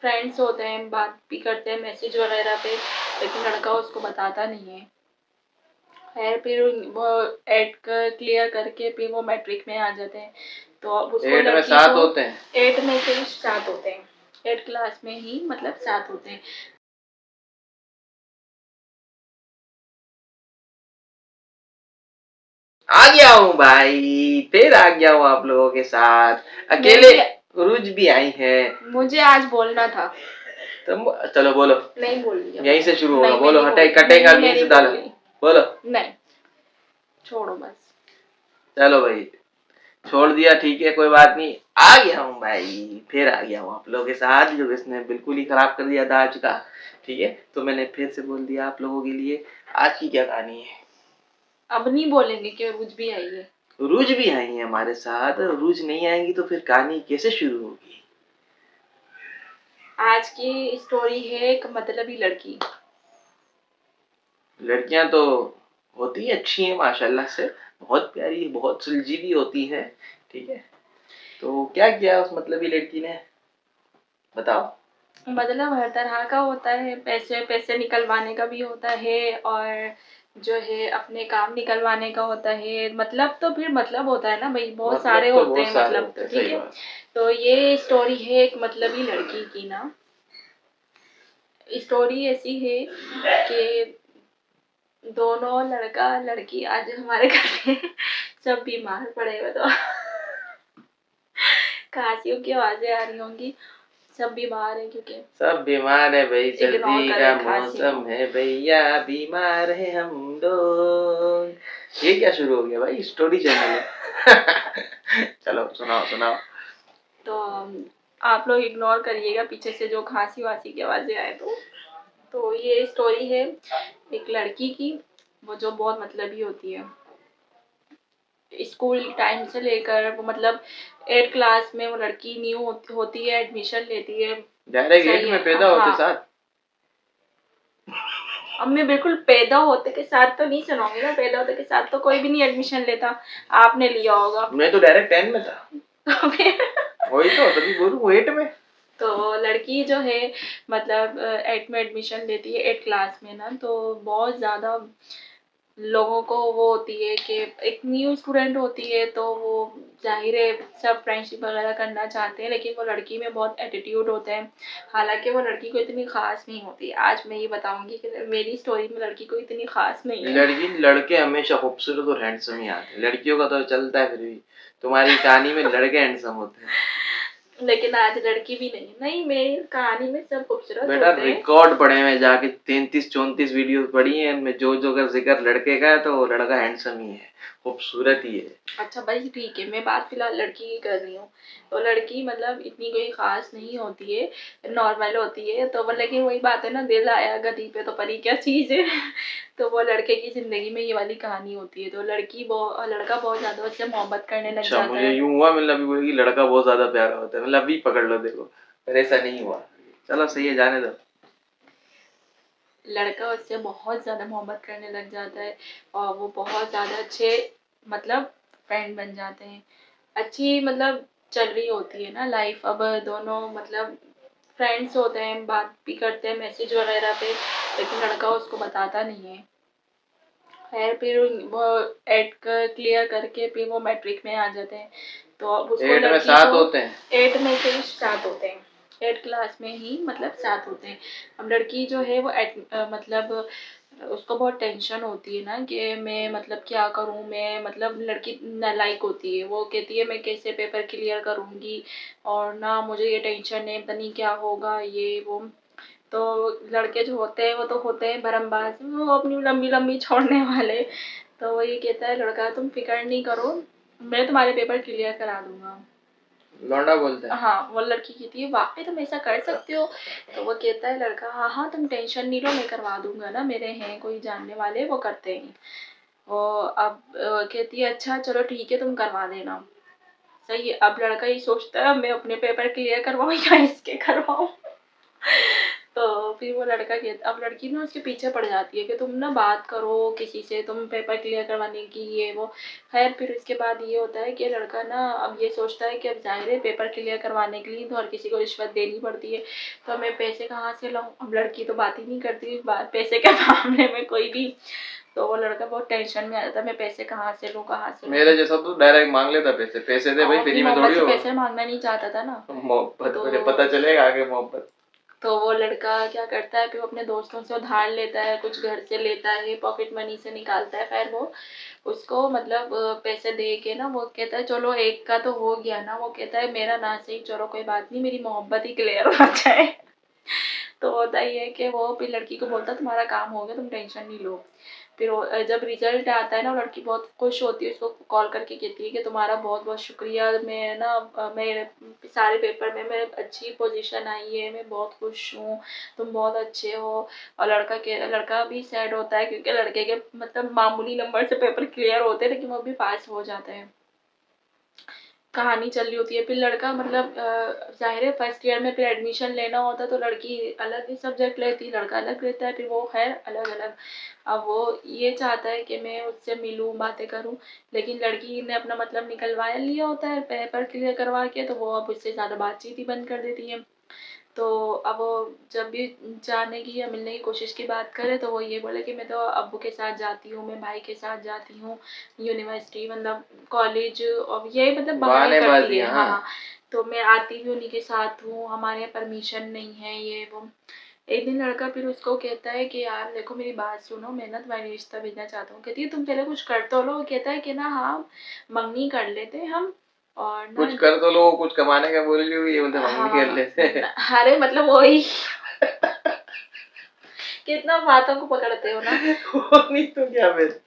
Friends होते हैं, बात भी करते हैं मैसेज वगैरह पे, लेकिन लड़का उसको बताता नहीं है। खैर फिर वो एट क्लियर करके फिर वो मैट्रिक में आ जाते हैं। तो अब उसको 8 में लड़की 7 को होते हैं। 8 में से 7 होते हैं, 8 क्लास में ही मतलब 7 होते हैं। आ गया हूँ भाई, फिर आ गया हूँ आप लोगों के साथ। अकेले रुज भी आई है। मुझे आज बोलना था। तुम चलो बोलो। नहीं बोल रही, यहीं से शुरू होगा, नहीं, बोलो। मैं हटे नहीं कटेगा बोल रही, यहीं से डालो, बोलो। नहीं, छोड़ो बस। चलो भाई, छोड़ दिया, ठीक है, कोई बात नहीं। आ गया हूँ भाई, फिर आ गया हूँ आप लोगों के साथ, जो इसने बिल्कुल ही खराब कर दिया था आज का। ठीक है, तो मैंने फिर से बोल दिया आप लोगों के लिए आज की क्या कहानी है। अब नहीं बोलेंगे कि रुज भी आई है। रूज भी आई है हमारे साथ। रूज नहीं आएंगी तो फिर कहानी कैसे शुरू होगी। आज की स्टोरी है एक मतलबी लड़की। लड़कियां तो होती है अच्छी हैं माशाल्लाह से, बहुत प्यारी, बहुत सुलझी होती है। ठीक है, तो क्या किया उस मतलबी लड़की ने, बताओ। मतलब हर तरह का होता है, पैसे पैसे निकलवाने का भी होता है, और जो है अपने काम निकलवाने का होता है। मतलब तो फिर मतलब होता है ना भाई, बहुत सारे तो होते बहुत हैं सारे मतलब, होते हैं, ठीक सही है। बात। तो ये स्टोरी है एक मतलबी लड़की की ना। स्टोरी ऐसी है कि दोनों लड़का लड़की आज हमारे घर में सब बीमार पड़े हुए, तो खांसियों की आवाजें आ रही होंगी। सब बीमार है क्योंकि सब बीमार है भाई, इग्नोर सर्दी का करें खांसी मौसम को। है भैया, बीमार है हम लोग। ये क्या शुरू हो गया भाई, स्टोरी चैनल है। चलो सुनाओ सुनाओ। तो आप लोग इग्नोर करिएगा पीछे से जो खांसी वासी की आवाजें आए तो ये स्टोरी है एक लड़की की, वो जो बहुत मतलबी होती है। स्कूल टाइम से लेकर वो मतलब 8 क्लास में वो लड़की न्यू होती है, एडमिशन लेती है। डायरेक्ट सही 8 है, में पैदा होते हाँ। साथ। अब मैं बिल्कुल पैदा होते के साथ तो नहीं सुनाऊंगी ना, पैदा होते के साथ तो कोई भी नहीं एडमिशन लेता, आपने लिया होगा। मैं तो डायरेक्ट 10 में था। तो फिर वही तो तभी बोलूं 8 में। तो लड़की जो है मतलब 8 में एडमिशन लेती है, 8 क्लास में ना, तो बहुत ज़्यादा लोगों को वो होती है कि एक न्यू स्टूडेंट होती है, तो वो जाहिर है सब फ्रेंडशिप वगैरह करना चाहते हैं, लेकिन वो लड़की में बहुत एटीट्यूड होते हैं। हालांकि वो लड़की को इतनी खास नहीं होती। आज मैं ये बताऊंगी कि मेरी स्टोरी में लड़की को इतनी खास नहीं है। लड़के हमेशा खूबसूरत और हैंडसम ही आते हैं, लड़कियों का तो चलता है फिर भी। तुम्हारी कहानी में लड़के हैंडसम होते हैं। लेकिन आज लड़की भी नहीं, मेरी कहानी में सब खूबसूरत बेटा होते हैं। रिकॉर्ड पढ़े में जाके 33-34 वीडियो पढ़ी है, इनमें जो जो का जिक्र लड़के का है तो वो लड़का हैंडसम ही है, खूबसूरत ही है। अच्छा भाई ठीक है, मैं बात फिलहाल लड़की की कर रही हूँ। तो लड़की मतलब इतनी कोई खास नहीं होती है, नॉर्मल होती है। तो वो लेकिन वही बात है ना, दिल आया गधी पे तो परी क्या चीज़ है। तो वो लड़के की जिंदगी में ये वाली कहानी होती है। तो लड़का बहुत ज्यादा उससे मोहब्बत करने लग जाता मुझे है। यूं हुआ मतलब अभी बोलेगी लड़का बहुत ज्यादा प्यारा होता है, मतलब अभी पकड़ लो देखो, पर ऐसा नहीं हुआ। चलो सही है, जाने दो। लड़का उससे बहुत ज़्यादा मोहब्बत करने लग जाता है, और वो बहुत ज़्यादा अच्छे मतलब फ्रेंड बन जाते हैं। अच्छी मतलब चल रही होती है ना लाइफ, अब दोनों मतलब फ्रेंड्स होते हैं, बात भी करते हैं मैसेज वगैरह पे, लेकिन लड़का उसको बताता नहीं है। खैर फिर वो एट क्लियर करके फिर वो मैट्रिक में आ जाते हैं। तो अब उसको 8 में लड़की 7 को होते हैं। 8 में से 7 होते हैं, 8 क्लास में ही मतलब 7 होते हैं। अब लड़की जो है वो मतलब उसको बहुत टेंशन होती है ना कि मैं मतलब क्या करूं, मैं मतलब लड़की नालायक होती है, वो कहती है मैं कैसे पेपर क्लियर करूंगी, और ना मुझे ये टेंशन है पता नहीं क्या होगा ये वो। तो लड़के जो होते हैं वो तो होते हैं भरमबाज, वो अपनी लंबी लंबी छोड़ने वाले। तो वो ये कहता है लड़का तुम फिक्र नहीं करो, मैं तुम्हारे पेपर क्लियर करा दूंगा। लौंडा बोलते हैं। हाँ, वो लड़की कहती है वाकई तुम ऐसा कर सकते हो। तो वो कहता है लड़का हाँ हाँ तुम टेंशन नहीं लो, मैं करवा दूंगा ना, मेरे हैं कोई जानने वाले वो करते हैं। वो अब कहती है अच्छा चलो ठीक है तुम करवा देना। सही है, अब लड़का ये सोचता है मैं अपने पेपर क्लियर करवाऊँ या इसके करवाऊँ। तो फिर वो लड़का कहता, अब लड़की ना उसके पीछे पड़ जाती है कि तुम ना बात करो किसी से, तुम पेपर क्लियर करवाने की ये वो। खैर फिर उसके बाद ये होता है कि लड़का ना अब ये सोचता है कि अब ज़ाहिर है पेपर क्लियर करवाने के लिए तो हर किसी को रिश्वत देनी पड़ती है, तो मैं पैसे कहाँ से लाऊं। अब लड़की तो बात ही नहीं करती पैसे के मामले में कोई भी, तो वो लड़का बहुत टेंशन में आ जाता है, मैं पैसे कहाँ से लूँ, कहाँ से लूँ। मेरे जैसा तो डायरेक्ट मांग लेता पैसे, पैसे दे भाई, अपनी फ्री में मोहब्बत थोड़ी से हो। पैसे मांगना नहीं चाहता था ना, मोहब्बत तो मुझे पता चलेगा आगे मोहब्बत। तो वो लड़का क्या करता है, फिर वो अपने दोस्तों से उधार लेता है, कुछ घर से लेता है, पॉकेट मनी से निकालता है। खैर वो उसको मतलब पैसे दे के ना वो कहता है चलो एक का तो हो गया ना, वो कहता है मेरा ना सही, चलो कोई बात नहीं, मेरी मोहब्बत ही क्लियर हो जाए। तो होता ही है कि वो फिर लड़की को बोलता है तुम्हारा काम हो गया, तुम टेंशन नहीं लो। फिर जब रिजल्ट आता है ना, वो लड़की बहुत खुश होती है, उसको कॉल करके कहती है कि तुम्हारा बहुत बहुत शुक्रिया, मैं ना मेरे सारे पेपर में मैं अच्छी पोजीशन आई है, मैं बहुत खुश हूँ, तुम बहुत अच्छे हो। और लड़का भी सैड होता है क्योंकि लड़के के मतलब मामूली नंबर से पेपर क्लियर होते हैं लेकिन वो भी पास हो जाते हैं। कहानी चल रही होती है, फिर लड़का मतलब ज़ाहिर है फर्स्ट ईयर में फिर एडमिशन लेना होता है, तो लड़की अलग ही सब्जेक्ट लेती है, लड़का अलग लेता है, फिर वो खैर अलग अलग। अब वो ये चाहता है कि मैं उससे मिलूँ, बातें करूँ, लेकिन लड़की ने अपना मतलब निकलवा लिया होता है पेपर क्लियर करवा के, तो वो अब उससे ज़्यादा बातचीत ही बंद कर देती है। तो अब वो जब भी जाने की या मिलने की कोशिश की बात करे तो वो ये बोले कि मैं तो अब्बू के साथ जाती हूँ, मैं भाई के साथ जाती हूँ यूनिवर्सिटी, मतलब कॉलेज, और ये मतलब बहाने करती है। हाँ हाँ, तो मैं आती भी उन्हीं के साथ हूँ, हमारे यहाँ परमिशन नहीं है ये वो। एक दिन लड़का फिर उसको कहता है कि यार देखो मेरी बात सुनो, मैं ना तुम्हारी रिश्ता भेजना चाहता हूँ। कहती है तुम पहले कुछ कर तो लो। वो कहता है कि ना हाँ मंगनी कर लेते हैं हम, और ना कुछ कर तो लो, कुछ कमाने का बोल रही हो, ये बोलते मंगनी कर हाँ लेते। अरे मतलब वही कितना बातों को पकड़ते हो ना। नहीं तो क्या फिर।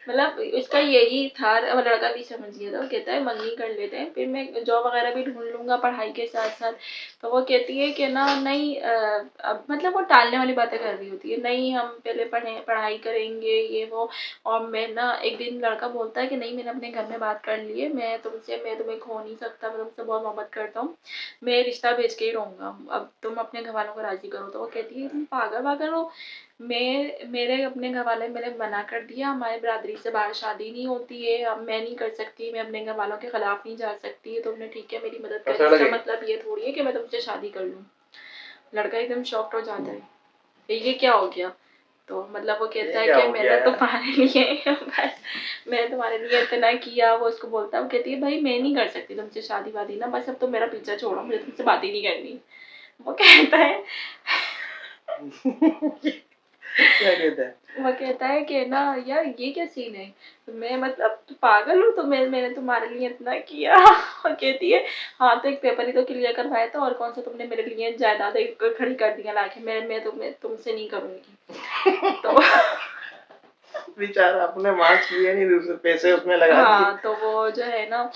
मतलब इसका यही था, अब लड़का भी समझ गया था। वो कहता है मंगनी कर लेते हैं, फिर मैं जॉब वगैरह भी ढूंढ लूंगा पढ़ाई के साथ साथ। तो वो कहती है कि ना नहीं अब मतलब वो टालने वाली बातें कर रही होती है, नहीं हम पहले पढ़ाई करेंगे ये वो। और मैं ना एक दिन लड़का बोलता है कि नहीं मैंने अपने घर में बात कर ली है, मैं तुम्हें खो नहीं सकता, मैं तुमसे बहुत मोहब्बत करता हूँ, मैं रिश्ता भेज के ही रहूँगा, अब तुम अपने घर वालों को राजी करो। तो वो कहती है तुम पागल वागल हो, मेरे अपने घर वाले मैंने मना कर दिया, हमारे बरादरी से बाहर शादी नहीं होती है, अब मैं नहीं कर सकती, मैं अपने घर वालों के खिलाफ नहीं जा सकती, तुमने ठीक है मेरी मदद करी, इसका मतलब ये थोड़ी है कि मैं तुमसे शादी कर लूँ। लड़का एकदम शॉक्ड हो जाता है, ये क्या हो गया। तो मतलब वो कहता है कि मैंने तुम्हारे लिए बस मैंने तुम्हारे लिए इतना किया। वो उसको बोलता है, वो कहती है भाई मैं नहीं कर सकती तुमसे शादी वादी ना, बस अब तो मेरा पीछा छोड़ो, मुझे तुमसे बात ही नहीं करनी। वो कहता है क्या कहता है? वो कहता है कि ना यार ये क्या सीन है, तो मैं मतलब तू पागल हूँ, तो मैंने तुम्हारे लिए इतना किया। और कहती है हाँ तो एक पेपर ही तो क्लियर करवाया था, और कौन सा तुमने मेरे लिए जायदाद खड़ी कर दिया लाके, मैं तुमसे नहीं करूँगी। तो बेचारा अपने मार्क्स लिए नहीं, दूसरे पैसे उसमें लगा दिए। हाँ तो वो जो है ना,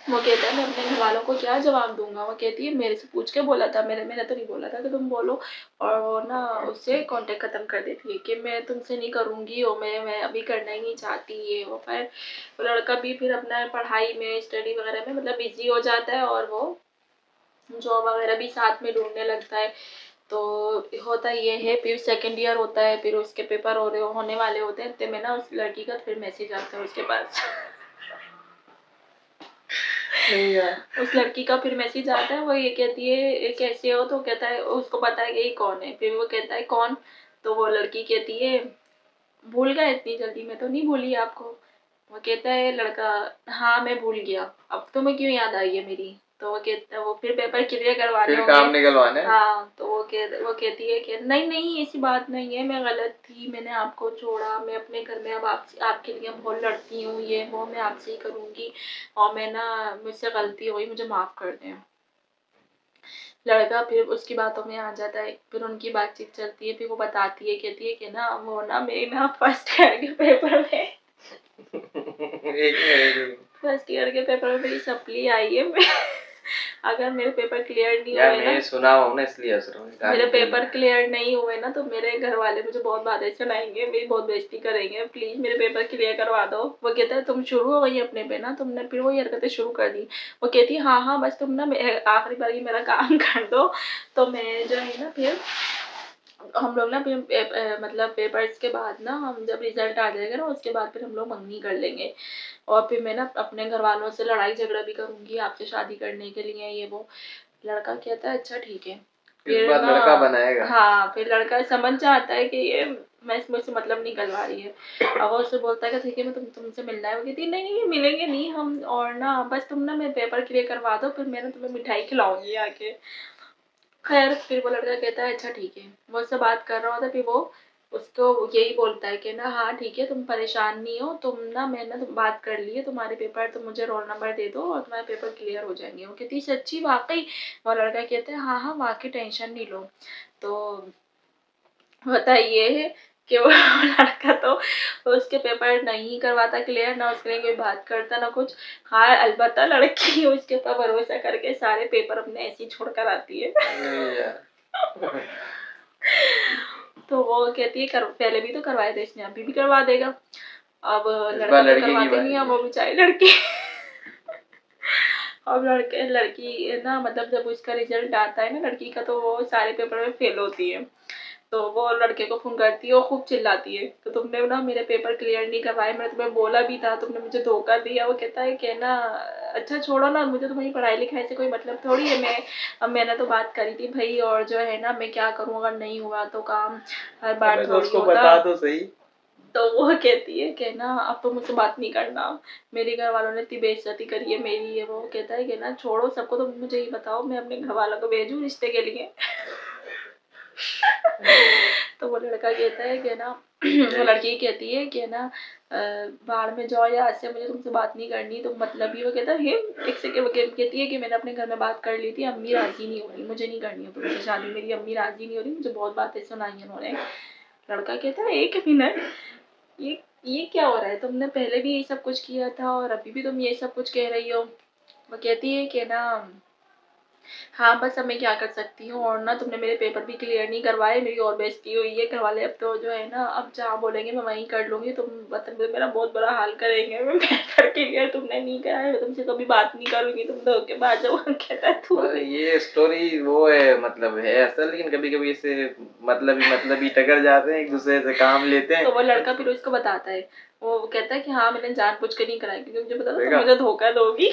वो कहता है मैं अपने घर वालों को क्या जवाब दूंगा। वो कहती है मेरे से पूछ के बोला था, मैंने तो नहीं बोला था कि तुम बोलो। और वो ना उससे कांटेक्ट खत्म कर देती है कि मैं तुमसे नहीं करूँगी, और मैं अभी करना ही नहीं चाहती ये वो। फिर वो लड़का भी फिर अपना पढ़ाई में स्टडी वगैरह में मतलब बिजी हो जाता है, और वो जॉब वगैरह भी साथ में ढूंढने लगता है। तो होता ये है, फिर सेकंड ईयर होता है, फिर उसके पेपर होने वाले होते हैं, इतने में ना उस लड़की का फिर मैसेज आता है उसके पास। उस लड़की का फिर मैसेज आता है, वो ये कहती है कैसे हो, तो कहता है उसको पता है कि ये कौन है। फिर वो कहता है कौन, तो वो लड़की कहती है भूल गए इतनी जल्दी, मैं तो नहीं भूली आपको। वो कहता है लड़का हाँ मैं भूल गया, अब तुम्हें क्यों याद आई है मेरी। तो वो फिर पेपर क्लियर करवाने फिर काम निकलवाने। हाँ तो वो कहती है कि नहीं नहीं ऐसी बात नहीं है, मैं गलत थी, मैंने आपको छोड़ा, मैं अपने घर में अब आपके लिए बहुत लड़ती हूँ ये वो, मैं आपसे ही करूँगी, और मैं ना मुझसे गलती हुई, मुझे माफ़ कर दें। लड़का फिर उसकी बातों में आ जाता है, फिर उनकी बातचीत चलती है, फिर वो बताती है कहती है कि ना वो ना मेरी ना फर्स्ट ईयर के पेपर में फर्स्ट ईयर के पेपर में मेरी सप्ली आई है, अगर मेरे पेपर क्लियर नहीं यार हुए मैं ना, सुना हूँ ना इसलिए हंस रहा हूँ। मेरे गाली दे पेपर रही क्लियर नहीं हुए ना तो मेरे घर वाले मुझे बहुत बातें सुनाएंगे, मेरी बहुत बेइज्जती करेंगे। प्लीज मेरे पेपर क्लियर करवा दो। वो कहता है तुम शुरू हो गई अपने पे ना, तुमने फिर वही हरकतें शुरू कर दी। वो कहती है हाँ हाँ बस तुम ना आखिरी बार मेरा काम कर दो। तो मैं जो है ना फिर हम लोग ना मतलब पेपर्स के बाद ना, हम जब रिजल्ट आ जाएगा ना उसके बाद फिर हम लोग मंगनी कर लेंगे। और फिर मैं ना अपने घर वालों से लड़ाई झगड़ा भी करूंगी आपसे शादी करने के लिए ये वो। लड़का कहता है अच्छा ठीक है। इस फिर बार ना लड़का बनाएगा। हाँ, फिर लड़का समझ जाता है कि ये मैं इसमें से मतलब नहीं करवा रही है। अब वो उससे बोलता है कि ठीक है मैं तुमसे मिलना है। वो कहती है नहीं नहीं मिलेंगे नहीं हम, और ना बस तुम ना मेरे पेपर क्लियर करवा दो, फिर मैं ना तुम्हें मिठाई खिलाऊंगी आके। खैर फिर वो लड़का कहता है अच्छा ठीक है। वो उससे बात कर रहा होता है, फिर वो उसको यही बोलता है कि ना हाँ ठीक है तुम परेशान नहीं हो, तुम ना मैंने तुम बात कर ली है तुम्हारे पेपर, तुम मुझे रोल नंबर दे दो और तुम्हारे पेपर क्लियर हो जाएंगे। वो कहती है सच्ची वाकई? वो लड़का कहता है हाँ हाँ वाकई टेंशन नहीं लो। तो बताइए कि वो लड़का तो उसके पेपर नहीं करवाता क्लियर, ना उसके लिए कोई बात करता ना कुछ। हाँ अलबत्ता लड़की उसके ऊपर भरोसा करके सारे पेपर अपने ऐसे ही छोड़ कर आती है। तो वो कहती है कर पहले भी तो करवाए थे इसने, अभी भी करवा देगा। अब इस लड़का बार तो लड़के की करवाते बारी नहीं है, है। वो बेचारी लड़की। अब लड़की ना मतलब जब उसका रिजल्ट आता है ना लड़की का, तो वो सारे पेपर में फेल होती है। तो वो लड़के को फोन करती है और खूब चिल्लाती है तो तुमने ना मेरे पेपर क्लियर नहीं करवाए, मैंने तुम्हें बोला भी था, तुमने मुझे धोखा दिया। वो कहता है कि ना अच्छा छोड़ो ना, मुझे तुम्हारी पढ़ाई लिखाई से कोई मतलब थोड़ी है। अब मैंने तो बात करी थी भाई, और जो है ना मैं क्या करूँ, अगर नहीं हुआ तो काम हर बार अबे तो थोड़ी उसको होता। बता तो सही। तो वो कहती है कि ना अब तो मुझसे बात नहीं करना, मेरे घर वालों ने इतनी बेइज्जती करी है मेरी। है वो कहता है कि ना छोड़ो सबको, तो मुझे ही बताओ मैं अपने घर वालों को भेजूं रिश्ते के लिए। तो वो लड़का कहता है कि ना वो लड़की कहती है कि ना बाहर में जाओ या ऐसे, मुझे तुमसे बात नहीं करनी तुम मतलब ही। वो कहता है एक सेकेंड। वो कहती है कि मैंने अपने घर में बात कर ली थी, अम्मी राजी नहीं हो रही, मुझे नहीं करनी है तुमसे शादी, मेरी अम्मी राजी नहीं हो रही, मुझे बहुत बातें सुनाई उन्होंने। लड़का कहता है एक मिनट, ये क्या हो रहा है, तुमने पहले भी यही सब कुछ किया था और अभी भी तुम ये सब कुछ कह रही हो। वो कहती है कि ना हाँ बस अब मैं क्या कर सकती हूँ, और ना तुमने मेरे पेपर भी क्लियर नहीं करवाए, मेरी और बेइज्जती हुई है घर वाले। अब तो जो है ना अब जहाँ बोलेंगे मैं वहीं कर लूंगी, तुम मतलब मेरा बहुत बड़ा हाल करेंगे। मैं पेपर क्लियर तुमने नहीं कराया, मैं तुमसे कभी बात नहीं करूंगी, तुम धोखेबाज हो। कहता है तू। ये स्टोरी वो है मतलब है असल, लेकिन कभी कभी ऐसे मतलब ही टकर जाते हैं, एक दूसरे से काम लेते हैं। तो वो लड़का फिर उसको बताता है, वो कहता है कि हाँ मैंने जानबूझ के नहीं कराई क्योंकि मुझे पता था तुम देखा मुझे धोखा दोगी।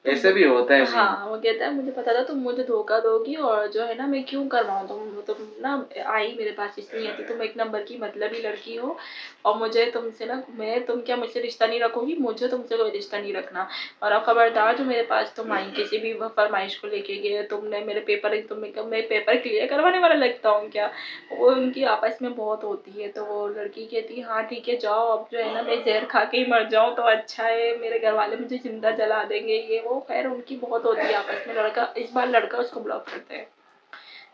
ऐसे भी होता है सीन। हाँ वो कहता है मुझे पता था तुम मुझे धोखा दोगी, और जो है ना मैं क्यों करवाऊँ, तुम ना आई मेरे पास इसलिए थी, तुम एक नंबर की मतलबी लड़की हो, और मुझे तुमसे ना तुम क्या मुझसे रिश्ता नहीं रखोगी, मुझे तुमसे कोई रिश्ता नहीं रखना। और अब खबरदार जो मेरे पास तुम आई किसी भी फरमाइश को लेके गए, तुमने मेरे पेपर मैं पेपर क्लियर करवाने वाला लगता हूँ क्या। वो उनकी आपस में बहुत होती है। तो वो लड़की कहती है हाँ ठीक है जाओ, अब जो है ना मैं जहर खा के ही मर जाऊँ तो अच्छा है, मेरे घर वाले मुझे जिंदा जला देंगे ये वो। खैर उनकी बहुत होती है आपस में। लड़का इस बार लड़का उसको ब्लॉक करता है,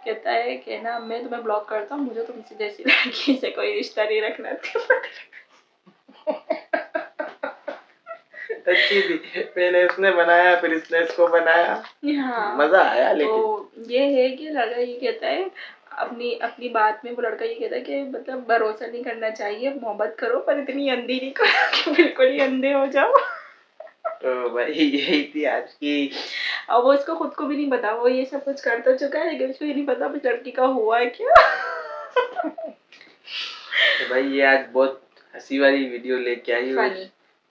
कहता है कि ना मैं तुम्हें ब्लॉक करता हूँ, मुझे तुमसे जैसी लड़की से कोई रिश्ता नहीं रखना। अच्छी थी, पहले उसने बनाया फिर इसने इसको बनाया। हाँ मजा आया लेकिन। तो ये है कि लड़का ये कहता है अपनी अपनी बात में, वो लड़का ये कहता है कि मतलब भरोसा नहीं करना चाहिए, मोहब्बत करो पर इतनी अंधी नहीं करो कि बिल्कुल ही अंधे हो जाओ। तो भाई यही थी आज की। अब वो इसको खुद को भी नहीं पता, वो ये सब कुछ कर तो चुका है लेकिन उसको ये नहीं पता उस लड़की का हुआ है क्या। तो भाई ये आज बहुत हंसी वाली वीडियो लेके आई हुई। फनी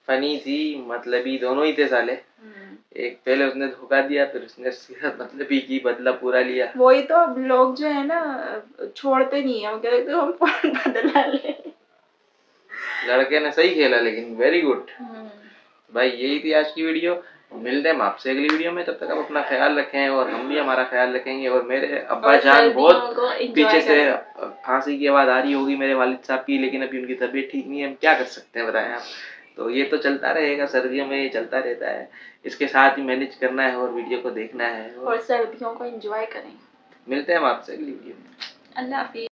फनी थी, मतलबी दोनों ही थे साले। एक पहले उसने धोखा दिया, फिर उसने मतलबी की बदला पूरा लिया। वही तो। अब लोग जो है ना छोड़ते नहीं है, वो कहते तो हम फोन बदला ले। लड़के ने सही खेला लेकिन वेरी गुड। भाई यही थी आज की वीडियो, मिलते हैं हम आपसे अगली वीडियो में। तब तक आप अपना ख्याल रखें और हम भी हमारा ख्याल रखेंगे। और मेरे अब्बा जान बहुत पीछे से खांसी की आवाज़ आ रही होगी मेरे वालिद साहब की, लेकिन अभी उनकी तबीयत ठीक नहीं है, हम क्या कर सकते हैं बताएं आप। तो ये तो चलता रहेगा, सर्दियों में ये चलता रहता है, इसके साथ ही मैनेज करना है और वीडियो को देखना है और सर्दियों को एंजॉय करें। मिलते हैं हम आपसे अगली वीडियो में। अल्लाह हाफिज़।